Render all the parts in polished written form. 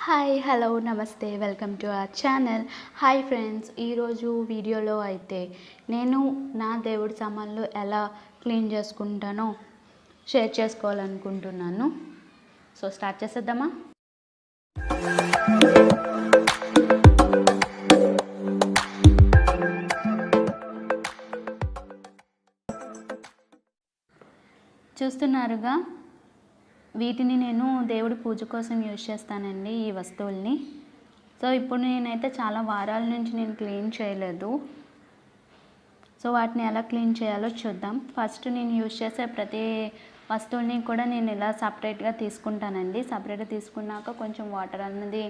Hi hello నమస్తే welcome to our channel. Hi friends, ఈరోజు వీడియోలో అయితే నేను నా దేవుడి సామాన్లు ఎలా క్లీన్ చేసుకుంటానో షేర్ చేసుకోవాలనుకుంటున్నాను. సో స్టార్ట్ చేసేద్దామా? చూస్తున్నారుగా, వీటిని నేను దేవుడి పూజ కోసం యూజ్ చేస్తానండి, ఈ వస్తువుల్ని. సో ఇప్పుడు నేనైతే చాలా వారాల నుంచి నేను క్లీన్ చేయలేదు. సో వాటిని ఎలా క్లీన్ చేయాలో చూద్దాం. ఫస్ట్ నేను యూజ్ చేసే ప్రతి వస్తువుని కూడా నేను ఇలా సపరేట్గా తీసుకుంటానండి. సపరేట్గా తీసుకున్నాక కొంచెం వాటర్ అన్నది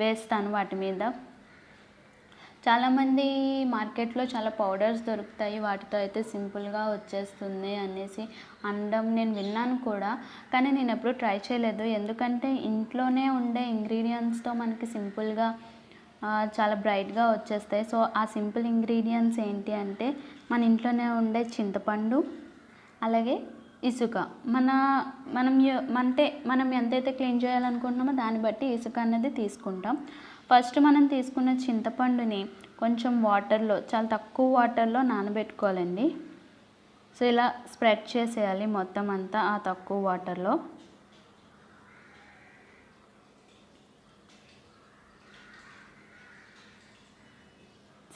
వేస్తాను వాటి మీద. చాలామంది మార్కెట్లో చాలా పౌడర్స్ దొరుకుతాయి, వాటితో అయితే సింపుల్గా వచ్చేస్తుంది అనేసి అనడం నేను విన్నాను కూడా. కానీ నేను ఎప్పుడూ ట్రై చేయలేదు. ఎందుకంటే ఇంట్లోనే ఉండే ఇంగ్రీడియంట్స్తో మనకి సింపుల్గా చాలా బ్రైట్గా వచ్చేస్తాయి. సో ఆ సింపుల్ ఇంగ్రీడియంట్స్ ఏంటి అంటే మన ఇంట్లోనే ఉండే చింతపండు, అలాగే ఇసుక. మనం ఎంతైతే క్లీన్ చేయాలనుకుంటున్నామో దాన్ని బట్టి ఇసుక అన్నది తీసుకుంటాం. ఫస్ట్ మనం తీసుకున్న చింతపండుని కొంచెం వాటర్లో, చాలా తక్కువ వాటర్లో నానబెట్టుకోవాలండి. సో ఇలా స్ప్రెడ్ చేసేయాలి మొత్తం అంతా ఆ తక్కువ వాటర్లో.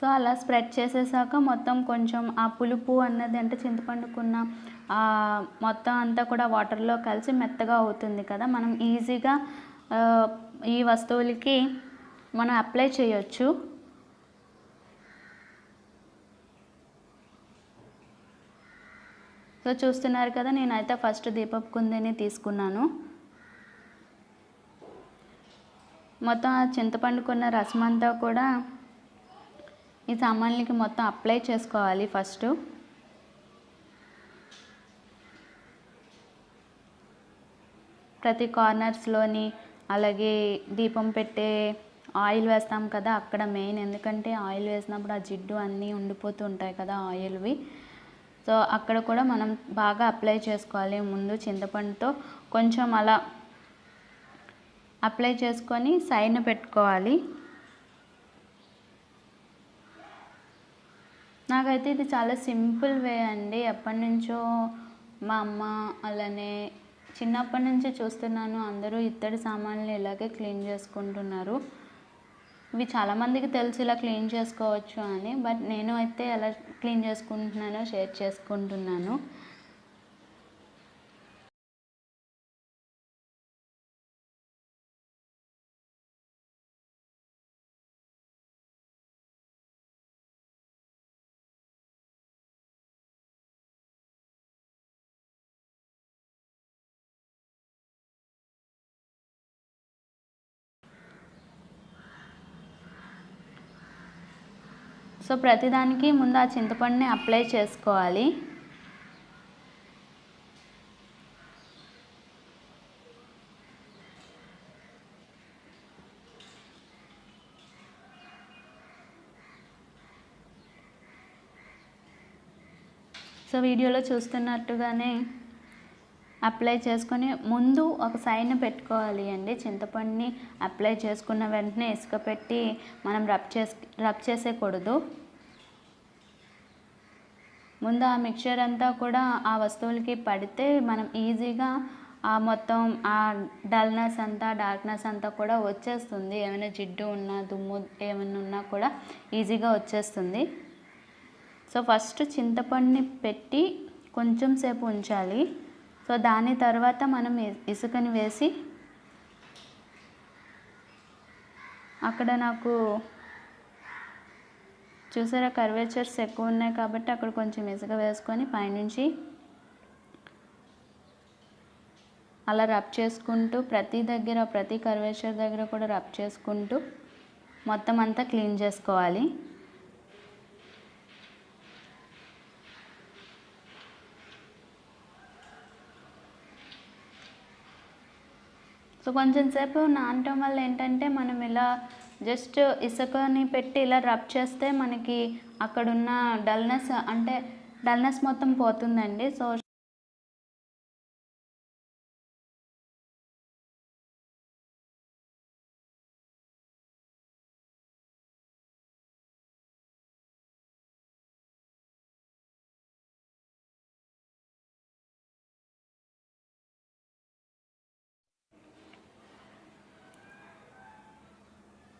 సో అలా స్ప్రెడ్ చేసేసాక మొత్తం కొంచెం ఆ పులుపు అన్నది, అంటే చింతపండుకున్న మొత్తం అంతా కూడా వాటర్లో కలిసి మెత్తగా అవుతుంది కదా. మనం ఈజీగా ఈ వస్తువులకి మనం అప్లై చేయొచ్చు. సో చూస్తున్నారు కదా, నేనైతే ఫస్ట్ దీపపు కుందిని తీసుకున్నాను. మొత్తం ఆ చింతపండుకున్న రసం అంతా కూడా ఈ సామాన్లకి మొత్తం అప్లై చేసుకోవాలి ఫస్ట్. ప్రతి కార్నర్స్లోని, అలాగే దీపం పెట్టే ఆయిల్ వేస్తాం కదా అక్కడ మెయిన్. ఎందుకంటే ఆయిల్ వేసినప్పుడు ఆ జిడ్డు అన్నీ ఉండిపోతూ ఉంటాయి కదా ఆయిల్వి. సో అక్కడ కూడా మనం బాగా అప్లై చేసుకోవాలి. ముందు చింతపండుతో కొంచెం అలా అప్లై చేసుకొని సైడ్న పెట్టుకోవాలి. నాకైతే ఇది చాలా సింపుల్ వే అండి. ఎప్పటి నుంచో మా అమ్మ, అలానే చిన్నప్పటి నుంచి చూస్తున్నాను, అందరూ ఇత్తడి సామాన్లు ఇలాగే క్లీన్ చేసుకుంటున్నారు. ఇవి చాలామందికి తెలుసు ఇలా క్లీన్ చేసుకోవచ్చు అని, బట్ నేను అయితే ఎలా క్లీన్ చేసుకుంటున్నానో షేర్ చేసుకుంటున్నాను. సో ప్రతిదానికి ముందు ఆ చింతపండుని అప్లై చేసుకోవాలి. సో వీడియోలో చూస్తున్నట్టుగానే అప్లై చేసుకొని ముందు ఒక సైడ్న పెట్టుకోవాలి అండి. చింతపండుని అప్లై చేసుకున్న వెంటనే ఇసుక పెట్టి మనం రబ్ చేసేయకూడదు. ముందు ఆ మిక్చర్ అంతా కూడా ఆ వస్తువులకి పడితే మనం ఈజీగా మొత్తం ఆ డల్నెస్ అంతా, డార్క్నెస్ అంతా కూడా వచ్చేస్తుంది. ఏమైనా జిడ్డు ఉన్నా, దుమ్ము ఏమైనా ఉన్నా కూడా ఈజీగా వచ్చేస్తుంది. సో ఫస్ట్ చింతపండుని పెట్టి కొంచెం సేపు ఉంచాలి. సో దాని తర్వాత మనం ఇసుకని వేసి, అక్కడ నాకు చూసారా కర్వేచర్స్ ఎక్కువ ఉన్నాయి కాబట్టి అక్కడ కొంచెం ఇసుక వేసుకొని పైనుంచి అలా రబ్ చేసుకుంటూ ప్రతి కర్వేచర్ దగ్గర కూడా రబ్ చేసుకుంటూ మొత్తం అంతా క్లీన్ చేసుకోవాలి. సో కొంచెం సేపు నానటం వల్ల ఏంటంటే మనం ఇలా జస్ట్ ఇసుకని పెట్టి ఇలా రబ్ చేస్తే మనకి అక్కడున్న డల్నెస్ మొత్తం పోతుందండి. సో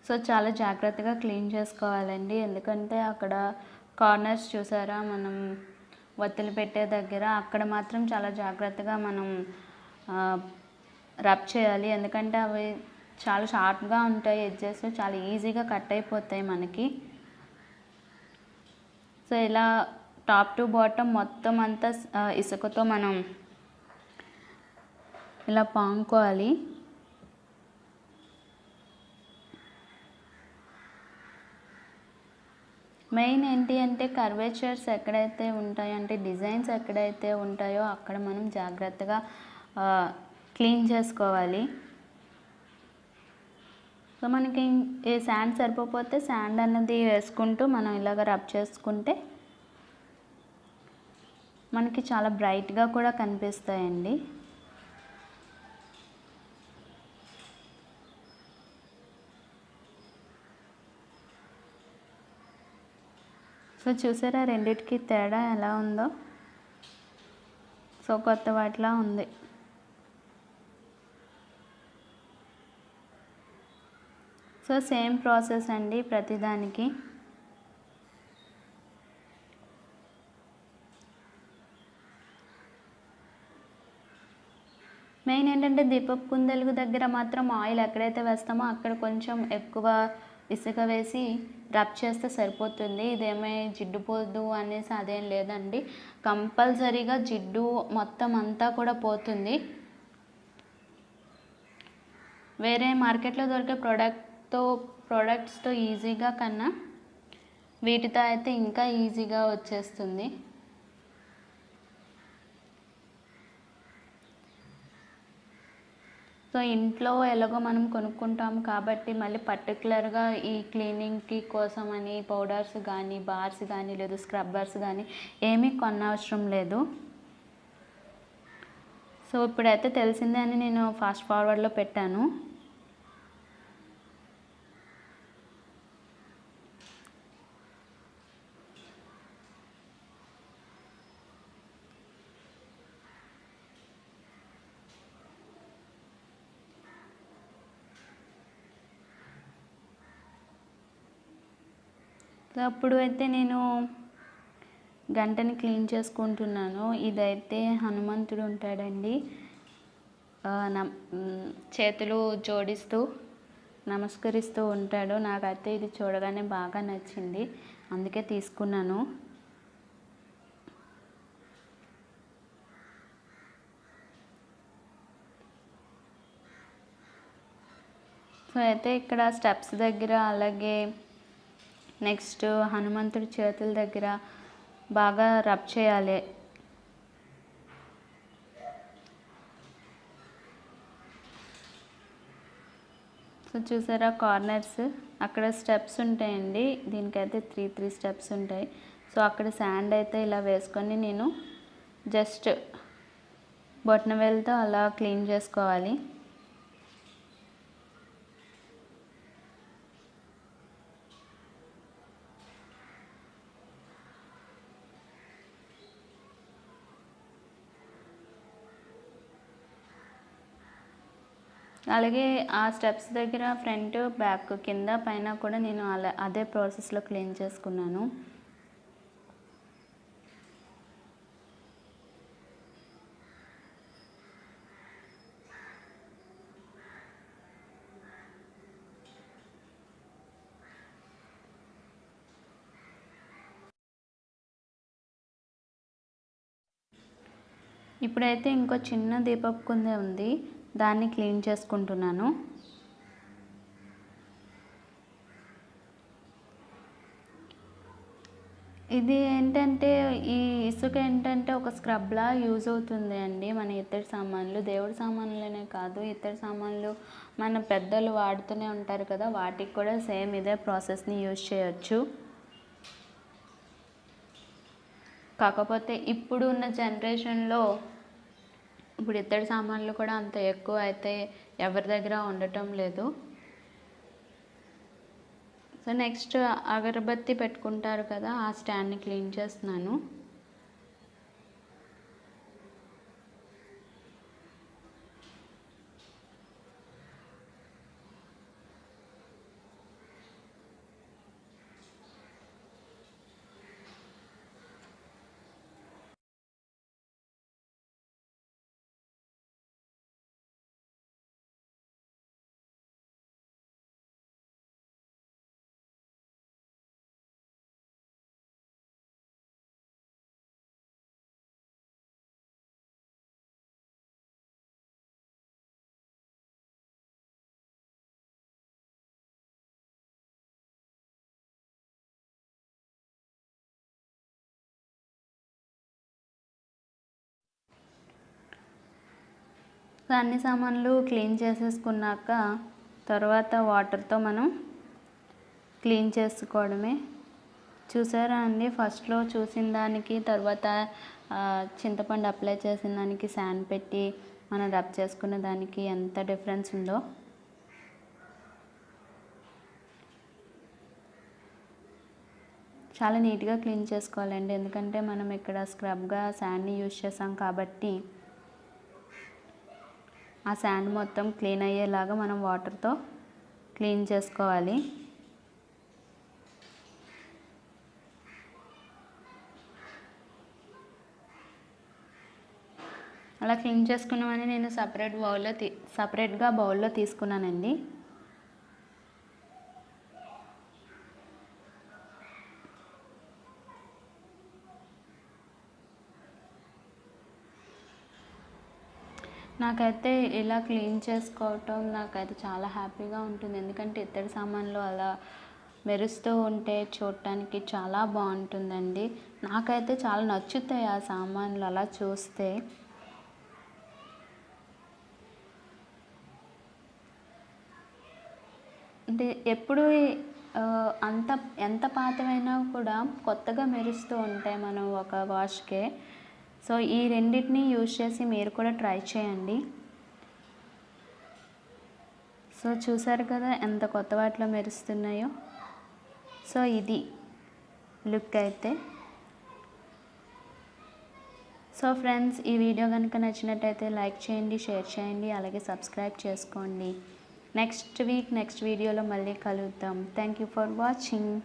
సో చాలా జాగ్రత్తగా క్లీన్ చేసుకోవాలండి, ఎందుకంటే అక్కడ కార్నర్స్ చూసారా మనం వత్తులు పెట్టే దగ్గర అక్కడ మాత్రం చాలా జాగ్రత్తగా మనం రబ్ చేయాలి, ఎందుకంటే అవి చాలా షార్ప్గా ఉంటాయి, ఎడ్జెస్ చాలా ఈజీగా కట్ అయిపోతాయి మనకి. సో ఇలా టాప్ టు బాటమ్ మొత్తం అంతా ఇసుకతో మనం ఇలా పాముకోవాలి. మెయిన్ ఏంటి అంటే కర్వేచర్స్ ఎక్కడైతే ఉంటాయో అంటే డిజైన్స్ ఎక్కడైతే ఉంటాయో అక్కడ మనం జాగ్రత్తగా క్లీన్ చేసుకోవాలి. సో మనకి ఏ శాండ్ సరిపోతే శాండ్ అన్నది వేసుకుంటూ మనం ఇలాగ రబ్ చేసుకుంటే మనకి చాలా బ్రైట్గా కూడా కనిపిస్తాయండి. సో చూసారా రెండిటికి తేడా ఎలా ఉందో, సో కొత్త వాటిలా ఉంది. సో సేమ్ ప్రాసెస్ అండి ప్రతిదానికి. మెయిన్ ఏంటంటే దీపపు కుందెలుగు దగ్గర మాత్రం ఆయిల్ ఎక్కడైతే వేస్తామో అక్కడ కొంచెం ఎక్కువ ఇసుక వేసి రబ్ చేస్తే సరిపోతుంది. ఇదేమీ జిడ్డు పోదు అనేసి అదేం లేదండి, కంపల్సరీగా జిడ్డు మొత్తం అంతా కూడా పోతుంది. వేరే మార్కెట్లో దొరికే ప్రోడక్ట్స్తో ఈజీగా కన్నా వీటితో అయితే ఇంకా ఈజీగా వచ్చేస్తుంది. సో ఇంట్లో ఎలాగో మనం కొనుక్కుంటాం కాబట్టి మళ్ళీ పర్టికులర్గా ఈ క్లీనింగ్కి కోసం అని పౌడర్స్ కానీ బార్స్ కానీ లేదు స్క్రబ్బర్స్ కానీ ఏమీ కొనవసరం లేదు. సో ఇప్పుడైతే తెలిసిందే అని నేను ఫాస్ట్ ఫార్వర్డ్లో పెట్టాను. అప్పుడు అయితే నేను గంటని క్లీన్ చేసుకుంటున్నాను. ఇదైతే హనుమంతుడు ఉంటాడండి, చేతులు జోడిస్తూ నమస్కరిస్తూ ఉంటాడు. నాకైతే ఇది చూడగానే బాగా నచ్చింది, అందుకే తీసుకున్నాను. సో అయితే ఇక్కడ స్టెప్స్ దగ్గర అలాగే నెక్స్ట్ హనుమంతుడి చేతుల దగ్గర బాగా రబ్ చేయాలి. సో చూసారా కార్నర్స్ అక్కడ స్టెప్స్ ఉంటాయండి, దీనికైతే త్రీ స్టెప్స్ ఉంటాయి. సో అక్కడ శాండ్ అయితే ఇలా వేసుకొని నేను జస్ట్ బొటనవేలుతో అలా క్లీన్ చేసుకోవాలి. అలాగే ఆ స్టెప్స్ దగ్గర ఫ్రంట్ బ్యాక్ కింద పైన కూడా నేను అదే ప్రాసెస్లో క్లీన్ చేసుకున్నాను. ఇప్పుడైతే ఇంకో చిన్న దీపపు కుందే ఉంది, దాన్ని క్లీన్ చేసుకుంటున్నాను. ఇది ఏంటంటే ఈ ఇసుక ఏంటంటే ఒక స్క్రబ్లా యూజ్ అవుతుంది అండి మన ఇత్తడి సామాన్లు, దేవుడి సామాన్లనే కాదు ఇత్తడి సామాన్లు మన పెద్దలు వాడుతూనే ఉంటారు కదా, వాటికి కూడా సేమ్ ఇదే ప్రాసెస్ని యూజ్ చేయొచ్చు. కాకపోతే ఇప్పుడు ఉన్న జనరేషన్లో ఇప్పుడు ఇత్తడి సామాన్లు కూడా అంత ఎక్కువ అయితే ఎవరి దగ్గర ఉండటం లేదు. సో నెక్స్ట్ అగరబత్తి పెట్టుకుంటారు కదా, ఆ స్టాండ్ని క్లీన్ చేస్తున్నాను. సో అన్ని సామాన్లు క్లీన్ చేసేసుకున్నాక తర్వాత వాటర్తో మనం క్లీన్ చేసుకోవడమే. చూసారా అండి, ఫస్ట్లో చూసిన దానికి తర్వాత చింతపండు అప్లై చేసిన దానికి శాండ్ పెట్టి మనం రబ్ చేసుకున్న దానికి ఎంత డిఫరెన్స్ ఉందో. చాలా నీట్గా క్లీన్ చేసుకోవాలండి, ఎందుకంటే మనం ఇక్కడ స్క్రబ్గా శాండ్ని యూజ్ చేసాం కాబట్టి ఆ శాండ్ మొత్తం క్లీన్ అయ్యేలాగా మనం వాటర్తో క్లీన్ చేసుకోవాలి. అలా క్లీన్ చేసుకున్నామని నేను సపరేట్గా బౌల్లో తీసుకున్నానండి. నాకైతే ఇలా క్లీన్ చేసుకోవటం నాకైతే చాలా హ్యాపీగా ఉంటుంది, ఎందుకంటే ఇత్తడి సామాన్లు అలా మెరుస్తూ ఉంటే చూడటానికి చాలా బాగుంటుందండి. నాకైతే చాలా నచ్చుతాయి ఆ సామాన్లు అలా చూస్తే. అంటే ఎప్పుడు ఎంత పాతవైనా కూడా కొత్తగా మెరుస్తూ ఉంటాయి మనం ఒక వాష్కే. సో ఈ రెండింటిని యూజ్ చేసి మీరు కూడా ట్రై చేయండి. సో చూసారు కదా ఎంత కొత్త వాటిలో మెరుస్తున్నాయో. సో ఇది లుక్ అయితే. సో ఫ్రెండ్స్, ఈ వీడియో కనుక నచ్చినట్టయితే లైక్ చేయండి, షేర్ చేయండి, అలాగే సబ్స్క్రైబ్ చేసుకోండి. నెక్స్ట్ వీడియోలో మళ్ళీ కలుద్దాం. Thank you for watching.